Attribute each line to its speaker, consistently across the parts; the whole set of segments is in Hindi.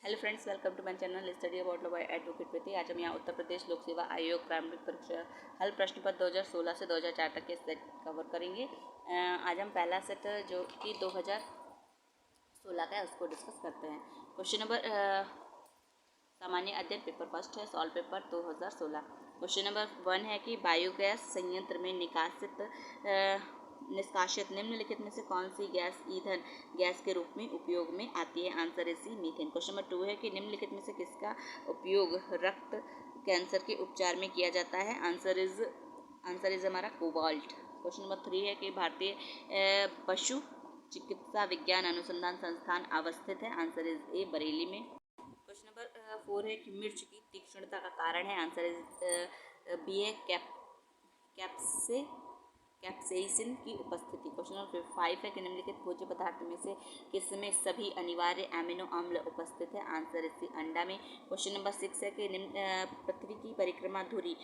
Speaker 1: Hello friends, welcome to my channel study about law by advocate Preeti. आज हम यहाँ उत्तर प्रदेश लोक सेवा आयोग प्रारंभिक परीक्षा हल प्रश्न पत्र 2016 से 2004 तक के सेट कवर करेंगे। आज हम पहला सेट जो कि 2016 का है उसको डिस्कस करते हैं। क्वेश्चन नंबर सामान्य अध्ययन पेपर फर्स्ट है, सॉल्व पेपर 2016। क्वेश्चन नंबर 1 है कि बायोगैस संयंत्र में निष्कासित निम्नलिखित में से कौन सी गैस ईंधन गैस के रूप में उपयोग में आती है? Answer is C, methane. Question number 2 है कि निम्नलिखित में से किसका उपयोग रक्त कैंसर के उपचार में किया जाता है? आंसर इज हमारा कोबाल्ट। क्वेश्चन नंबर 3 है कि भारतीय पशु चिकित्सा विज्ञान अनुसंधान संस्थान अवस्थित है? आंसर इज ए, बरेली में। क्वेश्चन नंबर 4 है कि मिर्च की तीक्ष्णता का कारण है? आंसर इज बी है, कैप्सेसिन की उपस्थिति। क्वेश्चन नंबर 5 है कि निम्नलिखित भोज्य पदार्थ में से किसमें सभी अनिवार्य एमिनो अम्ल उपस्थित है? आंसर इसी अंडा में। क्वेश्चन नंबर 6 है कि पृथ्वी की परिक्रमा धुरी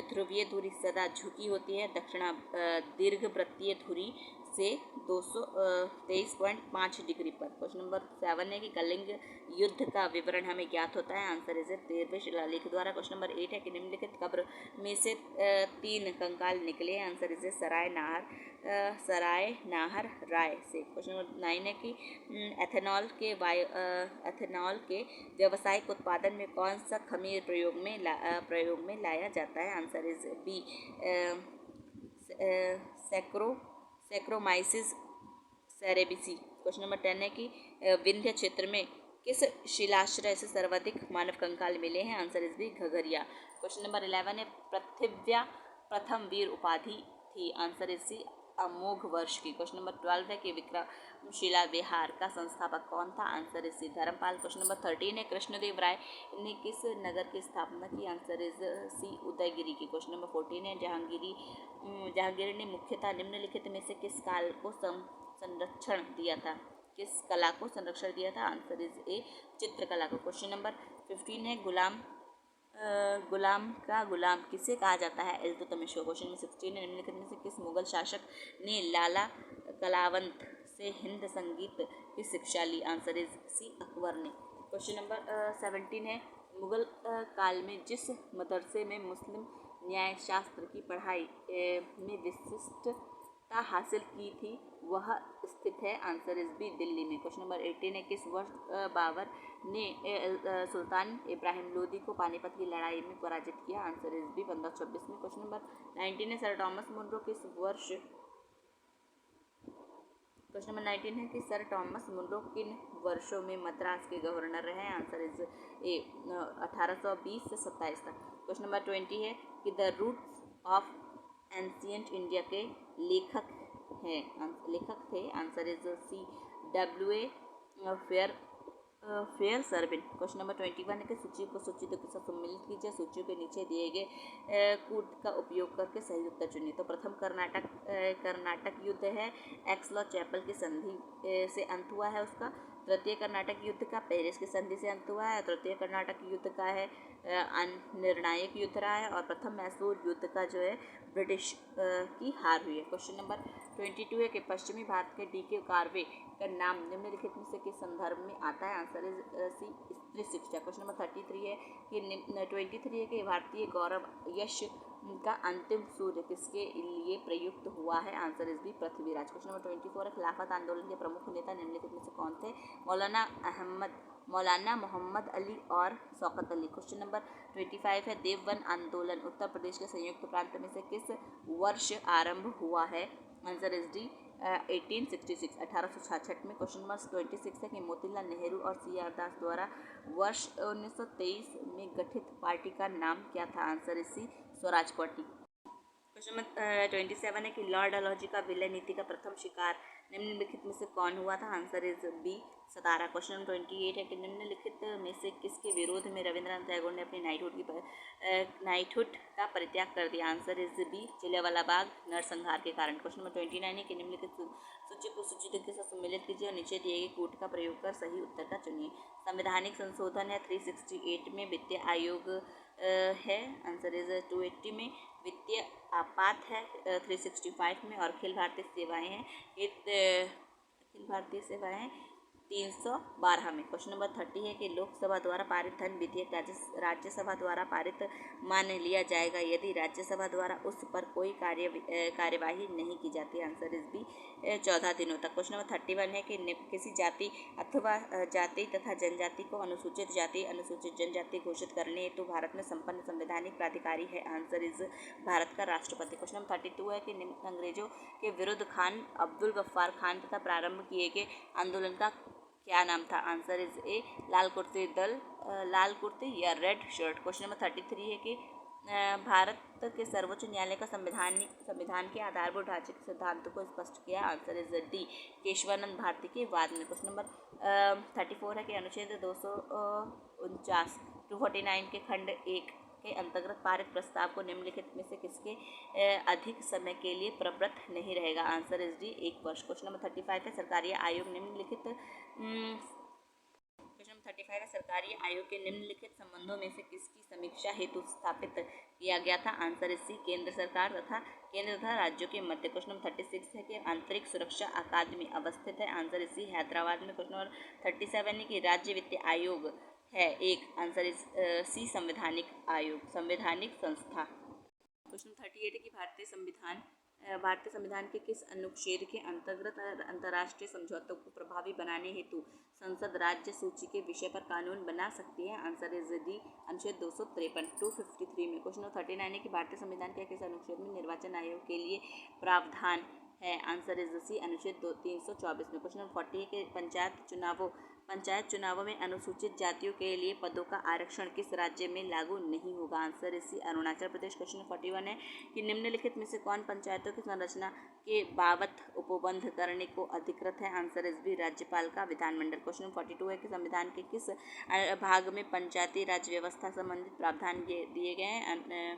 Speaker 1: ध्रुवीय धुरी सदा झुकी होती है दक्षिणा दीर्घवृत्तीय धुरी से 223.5 डिग्री पर। क्वेश्चन नंबर 7 है कि कलिंग युद्ध का विवरण हमें ज्ञात होता है? आंसर इज 13वें शिलालेख द्वारा। क्वेश्चन नंबर 8 है कि निम्नलिखित कब्र में से 3 कंकाल निकले हैं? आंसर इज सराय नाहर राय से। क्वेश्चन नंबर 9 है कि एथेनॉल के व्यावसायिक उत्पादन में कौन सा खमीर प्रयोग में लाया जाता है? Answer is B, saccharomyces cerevisiae. Question number 10 है कि विंध्य क्षेत्र में किस शिलाश्रय से सर्वाधिक मानव कंकाल मिले हैं? Answer is B, Ghaghariya. Question number 11 है पृथिव्या प्रथम वीर उपाधि थी? आंसर इज सी, अमोघ वर्ष की। क्वेश्चन नंबर 12 है कि विक्रमशिला विहार का संस्थापक कौन था? Answer is C, Dharmpal. Question number 13 है कृष्णदेव राय ने किस नगर की स्थापना की? आंसर इज सी, उदयगिरी की। क्वेश्चन नंबर 14 है जहांगीर ने मुख्यतः निम्नलिखित में से किस काल को संरक्षण दिया था? किस कला को संरक्षण दिया था? आंसर इज ए, चित्रकला को। क्वेश्चन नंबर 15 है गुलाम का गुलाम किसे कहा जाता है? इल्तुतमिश को। क्वेश्चन नंबर 16 है निम्नलिखित में से किस मुगल शासक ने लाला कलावंत से हिंद संगीत की शिक्षा ली? आंसर इज सी, अकबर ने। क्वेश्चन नंबर 17 है मुगल काल में जिस मदरसे में मुस्लिम न्याय शास्त्र की पढ़ाई में विशिष्टता हासिल की थी वह स्थित है? आंसर इज बी, दिल्ली में। क्वेश्चन नंबर 18 है किस वर्ष बाबर ने सुल्तान इब्राहिम लोदी को पानीपत की लड़ाई में पराजित किया? आंसर इज बी, 1526 में। क्वेश्चन नंबर 19 है सर टॉमस मुनरो किस वर्ष क्वेश्चन नंबर 19 है कि सर टॉमस मुनरो किन वर्षों में मद्रास के गवर्नर रहे? आंसर इज ए, 1820 से 27 तक। क्वेश्चन नंबर 20 है कि the roots of ancient India के लेखक थे? Answer is C, W.A. Fairservis. Question number 21 है कि सूची को सूचित के साथ सम्मिलित कीजिए। सूचियों के नीचे दिए गए कूट का उपयोग करके सही उत्तर चुनिए। तो प्रथम कर्नाटक युद्ध है, एक्सलॉ चैपल की संधि से अंत हुआ है उसका। तृतीय कर्नाटक युद्ध का पेरिस की संधि से अंत हुआ है। तृतीय कर्नाटक युद्ध का है निर्णायक युद्ध रहा है। और प्रथम मैसूर युद्ध का जो है ब्रिटिश की हार हुई है। क्वेश्चन नंबर 22 है कि पश्चिमी भारत के D.K. कार्वे का नाम निम्नलिखित में से किस संदर्भ में आता है? आंसर इज सी, स्त्री शिक्षा। क्वेश्चन नंबर 33 है कि 23 है कि भारतीय गौरव यश का अंतिम सूर्य किसके लिए प्रयुक्त हुआ है? Answer is B, Prithviraj. Question number 24 है खिलाफत आंदोलन के प्रमुख नेता निम्नलिखित में से कौन थे? मौलाना मोहम्मद अली और शौकत अली। क्वेश्चन नंबर 25 है देवबंद आंदोलन उत्तर प्रदेश के संयुक्त प्रांत में से किस वर्ष आरंभ हुआ है? आंसर इज डी, 1866 में। क्वेश्चन नंबर 26 है कि मोतीलाल नेहरू और C.R. दास द्वारा वर्ष 1923 में गठित पार्टी का नाम क्या था? Answer is C, Swaraj Party. Question number 27 है कि लॉर्ड डलहौजी का विलय नीति का प्रथम शिकार निम्नलिखित में से कौन हुआ था? Answer is B, Satara. Question number 28 है कि निम्नलिखित में से किसके विरोध में रविंद्रनाथ टैगोर ने अपनी नाइटहुड का परित्याग कर दिया? Answer is B, Jallianwala Bagh नरसंहार के कारण। क्वेश्चन नंबर 29 है कि निम्नलिखित सूची को सूचित के साथ सम्मिलित कीजिए और नीचे दिए गए कूट का प्रयोग कर सही उत्तर का चुनिए। संवैधानिक संशोधन है 368 में। वित्तीय आयोग है, आंसर इज 280 में। वित्तीय आपात है 365 में। और अखिल भारतीय सेवाएं हैं 312 में। क्वेश्चन नंबर 30 है कि लोकसभा द्वारा पारित धन विधेयक राज्यसभा द्वारा पारित मान लिया जाएगा यदि राज्यसभा द्वारा उस पर कोई कार्यवाही नहीं की जाती। आंसर इज बी 14 दिनों तक। क्वेश्चन नंबर 31 है कि किसी जाति अथवा जाति तथा जनजाति को अनुसूचित जाति अनुसूचित जनजाति घोषित करने हेतु भारत में संपन्न संवैधानिक प्राधिकारी है। आंसर इज भारत का राष्ट्रपति। क्वेश्चन नंबर 32 है कि अंग्रेजों के विरुद्ध खान अब्दुल गफ्फार खान तथा प्रारंभ किए गए आंदोलन का क्या नाम था। आंसर इज ए लाल कुर्ते या रेड शर्ट। क्वेश्चन नंबर 33 है कि भारत के सर्वोच्च न्यायालय का संविधान के आधारभूत ढांचे के सिद्धांतों को स्पष्ट किया। Answer is D Keshavananda Bharati के वाद में। क्वेश्चन नंबर 34 है कि अनुच्छेद 249 249 के खंड 1 के अंतर्गत पारित प्रस्ताव को निम्नलिखित में से किसके अधिक समय के लिए प्रवृत्त नहीं रहेगा। आंसर इज डी 1 वर्ष। क्वेश्चन नंबर 35 है सरकारी आयोग निम्नलिखित सरकारी आयोग के निम्नलिखित संबंधों में से किसकी समीक्षा हेतु स्थापित किया गया था। आंसर इज सी केंद्र तथा राज्यों के मध्य। क्वेश्चन नंबर 36 है कि आंतरिक सुरक्षा अकादमी अवस्थित है। आंसर इज सी हैदराबाद में। क्वेश्चन नंबर 37 है कि राज्य वित्त आयोग है एक। आंसर इज सी संवैधानिक संस्था। क्वेश्चन 38 है कि भारतीय संविधान के किस अनुच्छेद के अंतर्गत अंतर्राष्ट्रीय समझौतों को प्रभावी बनाने हेतु संसद राज्य सूची के विषय पर कानून बना सकती है। आंसर इज डी अनुच्छेद 253 में। क्वेश्चन 39 है कि भारतीय संविधान के किस अनुच्छेद में निर्वाचन आयोग के लिए प्रावधान है। आंसर इज सी अनुच्छेद 324 में। क्वेश्चन 40 है कि पंचायत चुनावों में अनुसूचित जातियों के लिए पदों का आरक्षण किस राज्य में लागू नहीं होगा। आंसर इसी अरुणाचल प्रदेश। क्वेश्चन 41 है कि निम्नलिखित में से कौन पंचायतों की संरचना के बाबत उपबंध करने को अधिकृत है। आंसर इस भी राज्यपाल का विधानमंडल। क्वेश्चन 42 है कि संविधान के किस भाग में पंचायती राज व्यवस्था संबंधित प्रावधान दिए गए हैं।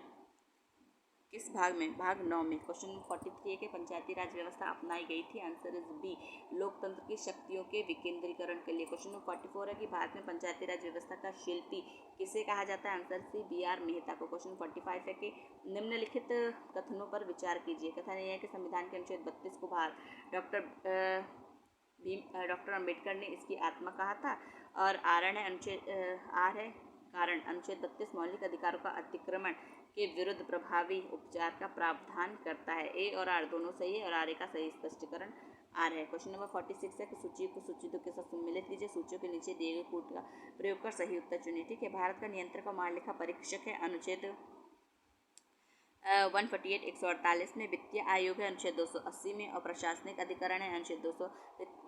Speaker 1: किस भाग में? भाग 9 में। क्वेश्चन 43 है कि पंचायती राज व्यवस्था अपनाई गई थी। आंसर इज बी लोकतंत्र की शक्तियों के विकेंद्रीकरण के लिए। क्वेश्चन 44 है कि भारत में पंचायती राज व्यवस्था का शिल्पी किसे कहा जाता है। Answer C B R. मेहता को। क्वेश्चन 45 है कि निम्नलिखित कथनों पर विचार कीजिए। कथन यह है कि संविधान के अनुच्छेद 32 को डॉक्टर अम्बेडकर ने इसकी आत्मा कहा था और आर है कारण अनुच्छेद 32 मौलिक अधिकारों का अतिक्रमण के विरुद्ध प्रभावी उपचार का प्रावधान करता है। ए और आर दोनों सही है और आर ए का सही स्पष्टीकरण आर है। क्वेश्चन नंबर 46 है कि सूची को सूचितों के साथ सम्मिलित कीजिए। सूचियों के नीचे दिए गए कोड का प्रयोग कर सही उत्तर चुनिए। ठीक है। भारत का नियंत्रक और महालेखा परीक्षक है अनुच्छेद 148 148 में। वित्तीय आयोग है अनुच्छेद 280 में और प्रशासनिक अधिकरण है अनुच्छेद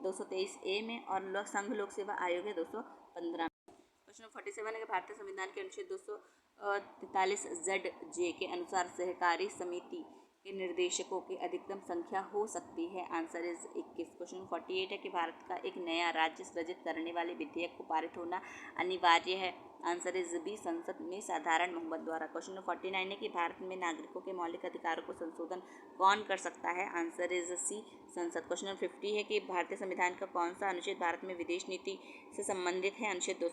Speaker 1: 223 ए में और संघ लोक सेवा आयोग है 215 में। क्वेश्चन 47 है कि भारतीय संविधान के अनुच्छेद 243 ZJ के अनुसार सहकारी समिति के निर्देशकों की अधिकतम संख्या हो सकती है। Answer is 21। क्वेश्चन 48 है कि भारत का एक नया राज्य सृजित करने वाले विधेयक को पारित होना अनिवार्य है। आंसर इज बी संसद में साधारण बहुमत द्वारा। क्वेश्चन 49 है कि भारत में नागरिकों के मौलिक अधिकारों को संशोधन कौन कर सकता है। आंसर इज सी संसद। क्वेश्चन 50 है कि भारतीय संविधान का कौन सा अनुच्छेद भारत में विदेश नीति से संबंधित है। अनुच्छेद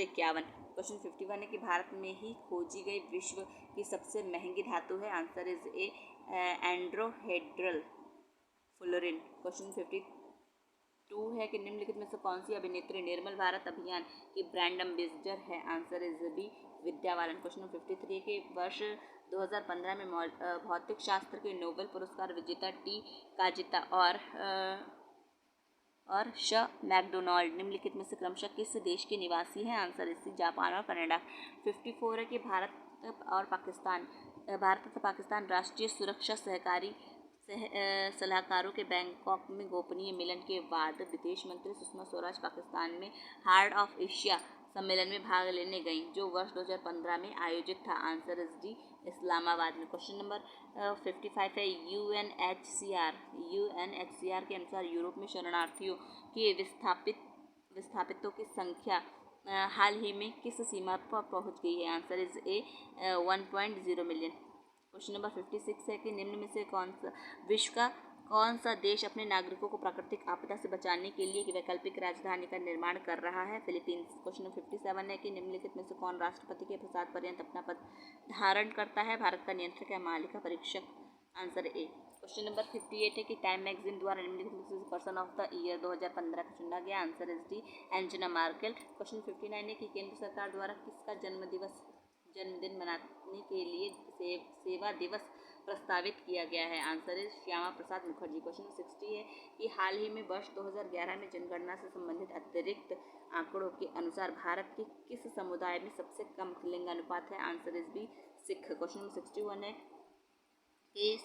Speaker 1: 51। क्वेश्चन 51 है कि भारत में ही खोजी गई विश्व की सबसे महंगी धातु है। आंसर इज ए एंड्रोहेड्रल फ्लोरीन। क्वेश्चन 52 है कि निम्नलिखित में से कौन सी अभिनेत्री निर्मल भारत अभियान की ब्रांड एम्बेसडर है। Answer is B Vidya Balan. Question 53 के वर्ष 2015 में भौतिक शास्त्र के नोबेल पुरस्कार विजेता टी काजिता और श मैकडोनाल्ड निम्नलिखित में से क्रमशः किस देश के निवासी हैं। आंसर इसी जापान और कनाडा। 54 है कि भारत तथा पाकिस्तान राष्ट्रीय सुरक्षा सहकारी सलाहकारों के बैंकॉक में गोपनीय मिलन के बाद विदेश मंत्री सुषमा स्वराज पाकिस्तान में हार्ट ऑफ एशिया सम्मेलन में भाग लेने गई जो वर्ष 2015 में आयोजित था। आंसर इज डी इस्लामाबाद में। क्वेश्चन नंबर 55 है यूएनएचसीआर के अनुसार यूरोप में शरणार्थियों के विस्थापितों की संख्या हाल ही में किस सीमा पर पहुंच गई है। Answer is A 1.0 million. Question number 56 है कि निम्न में से विश्व का कौन सा देश अपने नागरिकों को प्राकृतिक आपदा से बचाने के लिए वैकल्पिक राजधानी का निर्माण कर रहा है। फिलीपींस। क्वेश्चन नंबर 57 है कि निम्नलिखित में से कौन राष्ट्रपति के प्रसाद पर्यंत अपना पद धारण करता है। भारत का नियंत्रक या महालेखा परीक्षक। आंसर ए क्वेश्चन नंबर 58 है कि टाइम मैगजीन द्वारा निम्नलिखित पर्सन ऑफ द ईयर 2015 का चुना गया। Answer is D Angela Merkel. Question 59 है कि केंद्र सरकार द्वारा किसका जन्मदिन मनाने के लिए सेवा दिवस प्रस्तावित किया गया है। Answer is Shyama Prasad Mukherjee. Question 60 है कि हाल ही में वर्ष 2011 में जनगणना से संबंधित अतिरिक्त आंकड़ों के अनुसार भारत के किस समुदाय में सबसे कम लिंगानुपात है। Answer is B Sikh. Question number 61 है कि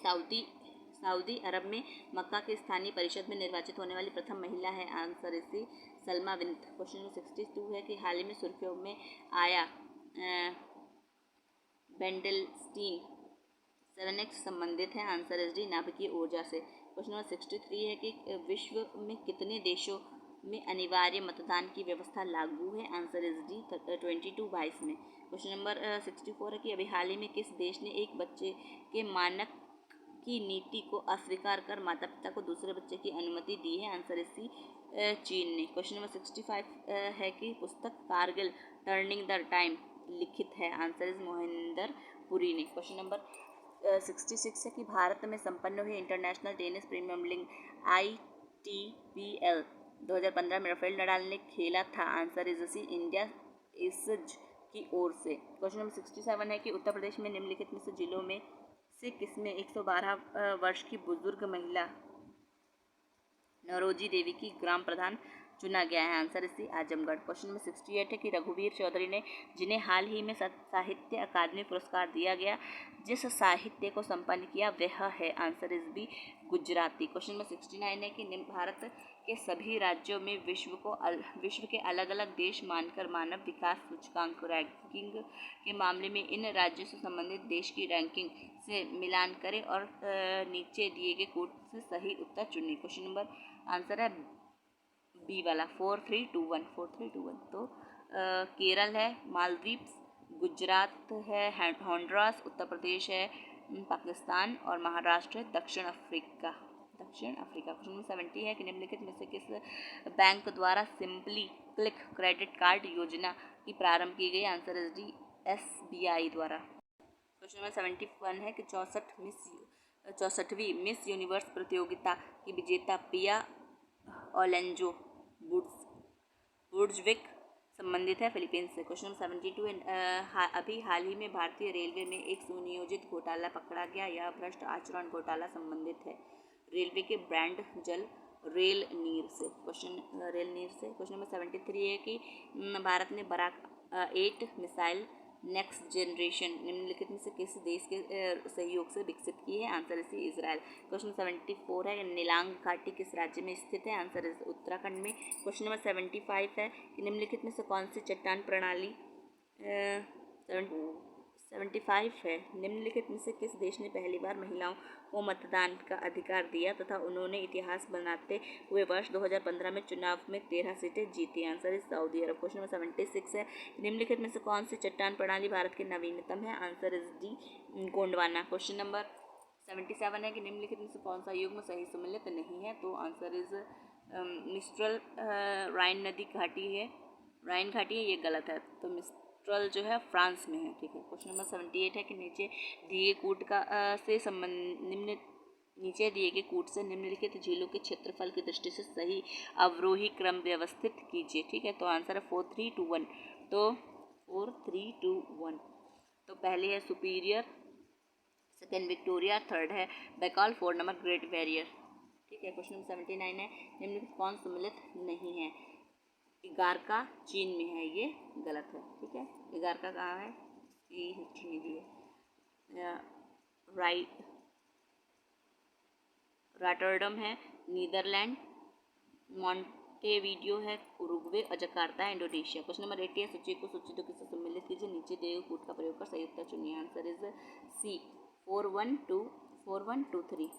Speaker 1: सऊदी अरब में मक्का के स्थानीय परिषद में निर्वाचित होने वाली प्रथम महिला है। Answer is C Salma bint. Question number 62 है कि हाल ही में सुर्खियों में आया बेंडलस्टीन 7x संबंधित है। आंसर इज डी नाभिकीय ऊर्जा से। क्वेश्चन नंबर 63 है कि विश्व में कितने देशों में अनिवार्य मतदान की व्यवस्था लागू है। आंसर इज डी 22 में। क्वेश्चन नंबर 64 है कि अभी हाल ही में किस देश ने एक बच्चे के मानक की नीति को अस्वीकार कर माता पिता को दूसरे बच्चे की अनुमति दी है। आंसर इज सी चीन ने। क्वेश्चन नंबर 65 है कि पुस्तक कारगिल टर्निंग द टाइम लिखित है। आंसर इज मोहिंदर पुरी ने। क्वेश्चन नंबर 66 है कि भारत में संपन्न हुई international tennis premiere league ITPL 2015 में राफेल नडाल ने खेला था। आंसर इज सी इंडिया एसज की ओर से। क्वेश्चन नंबर 67 है कि उत्तर प्रदेश में निम्नलिखित में से जिलों में से किसमें 112 वर्ष की बुजुर्ग महिला नरोजी देवी की ग्राम प्रधान चुना गया है। आंसर इसी आजमगढ़। क्वेश्चन नंबर 68 है कि रघुवीर चौधरी ने जिन्हें हाल ही में साहित्य अकादमी पुरस्कार दिया गया जिस साहित्य को संपन्न किया वह है। Answer is B Gujarati. Question number 69 है कि भारत के सभी राज्यों में विश्व के अलग अलग देश मानकर मानव विकास सूचकांक रैंकिंग के मामले में इन राज्यों से संबंधित देश की रैंकिंग से मिलान करें और नीचे दिए गए कोड से सही उत्तर चुनें। क्वेश्चन नंबर आंसर है बी वाला 4321। तो केरल है, मालदीव्स, गुजरात है, होंडुरास, उत्तर प्रदेश है, पाकिस्तान और महाराष्ट्र है दक्षिण अफ्रीका। क्वेश्चन नंबर 70 है कि निम्नलिखित में से किस बैंक द्वारा सिंपली क्लिक क्रेडिट कार्ड योजना की प्रारंभ की गई। आंसर इज डी SBI द्वारा। क्वेश्चन नंबर 71 है कि 64वीं मिस यूनिवर्स प्रतियोगिता की विजेता पिया ओलेंजो बुर्जविक संबंधित है फिलीपींस से। क्वेश्चन नंबर 72 अभी हाल ही में भारतीय रेलवे में एक सुनियोजित घोटाला पकड़ा गया। यह भ्रष्ट आचरण घोटाला संबंधित है रेलवे के ब्रांड जल रेल नीर से। क्वेश्चन नंबर 73 है कि भारत ने बराक 8 मिसाइल नेक्स्ट जनरेशन निम्नलिखित में से किस देश के सहयोग से विकसित की है। Answer is Israel. क्वेश्चन 74 है निलांग घाटी किस राज्य में स्थित है। आंसर इज उत्तराखंड में। क्वेश्चन नंबर 75 है कि निम्नलिखित में से कौन सी चट्टान प्रणाली 75 है निम्नलिखित में से किस देश ने पहली बार महिलाओं को मतदान का अधिकार दिया तथा उन्होंने इतिहास बनाते हुए वर्ष 2015 में चुनाव में 13 सीटें जीती। Answer is Saudi Arab. Question number 76 है निम्नलिखित में से कौन सी चट्टान प्रणाली भारत के नवीनतम है। Answer is D Gondwana. Question number 77 है कि निम्नलिखित में से कौन सा युग्म सही सम्मिलित नहीं है। तो आंसर इज मिस्ट्रल राइन नदी घाटी है, राइन घाटी है, ये गलत है। तो मिस्ट्रल जो है फ्रांस में है। ठीक है। क्वेश्चन नंबर 78 है कि नीचे दिए कूट से निम्नलिखित झीलों के क्षेत्रफल की दृष्टि से सही अवरोही क्रम व्यवस्थित कीजिए। ठीक है। तो आंसर है 4321। तो 4321 तो पहले है सुपीरियर, सेकेंड विक्टोरिया, थर्ड है बेकॉल, फोर्थ नंबर ग्रेट बैरियर। ठीक है। क्वेश्चन नंबर 79 है निम्नलिखित कौन सम्मिलित नहीं है। इगारका चीन में है, ये गलत है। ठीक है। इगारका कहाँ है, ये हिस्ट्री में दी है। रॉटरडम है नीदरलैंड, मॉन्टेविडियो है उरुग्वे और जकार्ता है इंडोनेशिया। क्वेश्चन नंबर 80 है सूची को सूची 2 किससे सम्मिलित कीजिए। नीचे दिए गए कूट का प्रयोग कर सही उत्तर चुनिए। आंसर इज सी 4123।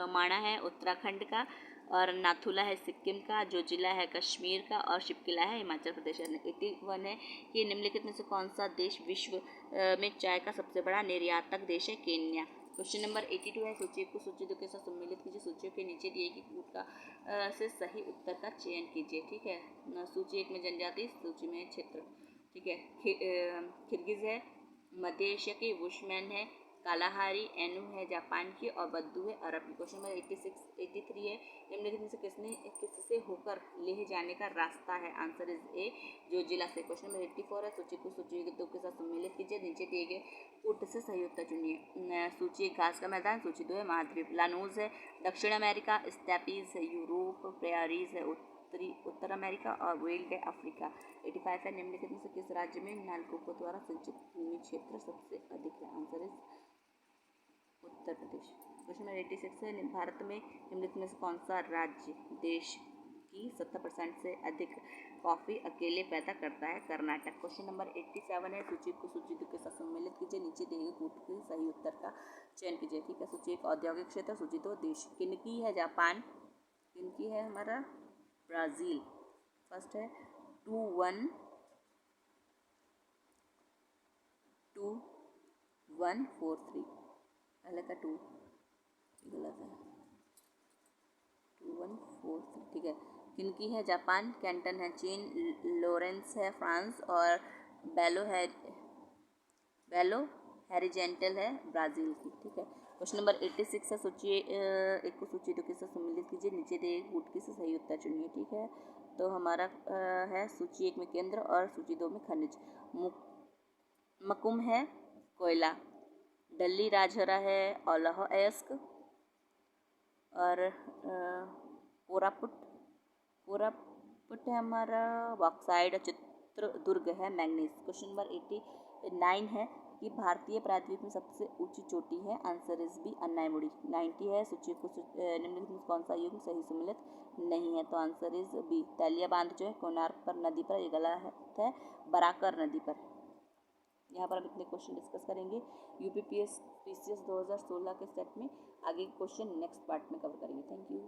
Speaker 1: माणा है उत्तराखंड का और नाथुला है सिक्किम का, जोजिला है कश्मीर का और शिपकिला है हिमाचल प्रदेश। 81 है कि निम्नलिखित में से कौन सा देश विश्व में चाय का सबसे बड़ा निर्यातक देश है। केन्या। क्वेश्चन नंबर 82 है सूची को सूची 2 के साथ सम्मिलित कीजिए। सूचियों के नीचे दिए गए कूट का से सही उत्तर का चयन कीजिए। ठीक है। सूची 1 में जनजाति, सूची में क्षेत्र। ठीक है। किर्गिज है, मध्य एशिया के बुशमैन है, कालाहारी एनु है जापान की और बद्दू है अरब की। क्वेश्चन नंबर 83 है, निम्नलिखित में से किससे होकर लेह जाने का रास्ता है? आंसर इज ए जोजिला से। क्वेश्चन नंबर 84 है, सूची को सूची के साथ सम्मिलित कीजिए, नीचे दिए गए पुट से सही उत्तर चुनिए। सूची 1 घास का मैदान, सूची 2 है महाद्वीप, लानूज है दक्षिण अमेरिका, स्टेपीज है यूरोप, प्रेयरीज है उत्तर अमेरिका और वेल्ड है अफ्रीका। 85 है, निम्नलिखित में से किस राज्य में नलकूपों द्वारा सिंचित भूमि क्षेत्र सबसे अधिक है? Answer is Uttar Pradesh. Question number 86 है, भारत में निम्नलिखित में से कौन सा राज्य देश की 70% से अधिक कॉफ़ी अकेले पैदा करता है? कर्नाटक। क्वेश्चन नंबर 87 है, सूची को सूची 2 के साथ सम्मिलित कीजिए, नीचे दिए गए कूट के सही उत्तर का चयन कीजिए। ठीक है, सूची 1 औद्योगिक क्षेत्र, सूची 2 देश। किनकी है? जापान। किनकी है? हमारा ब्राज़ील। फर्स्ट है 2143, पहले का 2 गलत है, 2143। ठीक है, किनकी है? जापान। कैंटन है चीन, लॉरेंस है फ्रांस और बेलो हैरिजेंटल है ब्राज़ील की। ठीक है, क्वेश्चन नंबर 86 है, सूची 1 को सूची 2 के साथ सम्मिलित कीजिए, नीचे दिए कूट के से सही उत्तर चुनिए। ठीक है, तो हमारा है सूची 1 में केंद्र और सूची 2 में खनिज। मकुम है कोयला, डल्ली राजहरा है औलह अयस्क और कोरापुट है हमारा बॉक्साइड, चित्रदुर्ग है मैंगनीज। क्वेश्चन नंबर 89 है कि भारतीय प्रायद्वीप में सबसे ऊंची चोटी है? Answer is B अन्नायमुड़ी। 90 है, सूची को निम्नलिखित में कौन सा युग्म सही सम्मिलित नहीं है? तो आंसर इज बी तैलिया बांध जो है कोणार्क पर नदी पर, ये गलत है, बराकर नदी पर। यहाँ पर हम इतने क्वेश्चन डिस्कस करेंगे यूपीपीएससी 2016 के सेट में। आगे क्वेश्चन नेक्स्ट पार्ट में कवर करेंगे। Thank you.